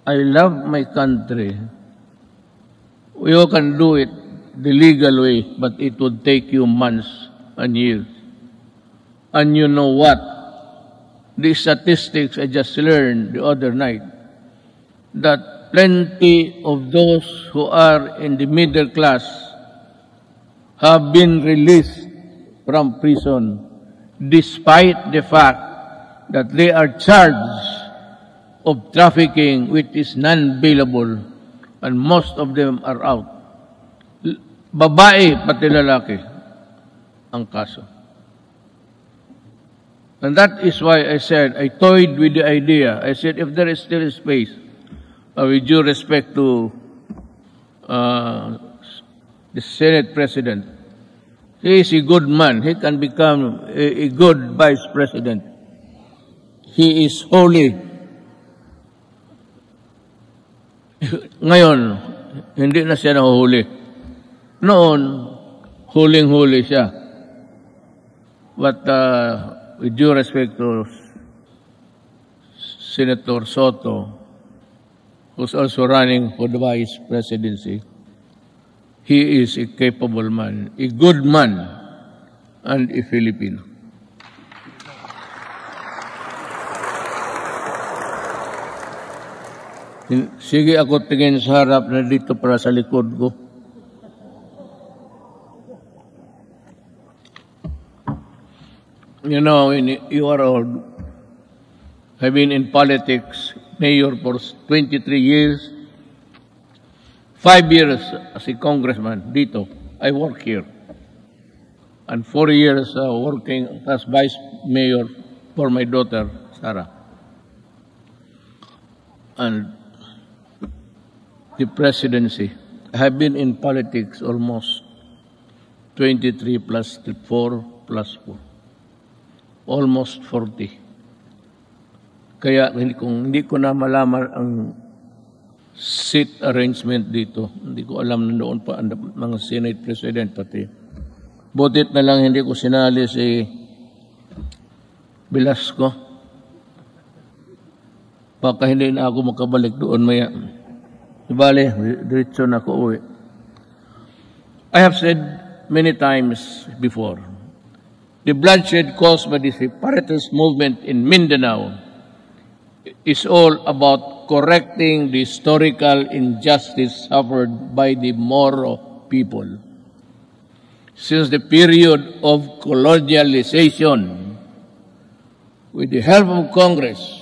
I love my country. You can do it the legal way, but it would take you months and years. And you know what? The statistics I just learned the other night, that plenty of those who are in the middle class have been released from prison despite the fact that they are charged of trafficking which is non-bailable, and most of them are out. Babae pati lalaki ang kaso. And that is why I said, I toyed with the idea. I said, if there is still space, with due respect to the Senate President, he is a good man. He can become a good Vice President. He is holy. Ngayon, hindi na siya nahuhuli. Noon, huling-huli siya. But with due respect to Senator Soto, who's also running for the Vice Presidency, he is a capable man, a good man, and a Filipino. Sige ako tingin sa harap na dito para sa likod ko. You know, you are old. I've been in politics, mayor for 23 years. 5 years as a congressman dito. I work here. And 4 years working as vice mayor for my daughter, Sarah. And the presidency. I have been in politics almost 23 plus 4 plus 4. Almost 40. Kaya kung hindi ko na malaman ang seat arrangement dito, hindi ko alam na doon pa ang mga Senate President pati. Butit na lang hindi ko sinali si Velasco. Baka hindi na ako makabalik doon maya. Bale, diretso na ako uwi. I have said many times before, the bloodshed caused by the separatist movement in Mindanao is all about correcting the historical injustice suffered by the Moro people. Since the period of colonialization, with the help of Congress,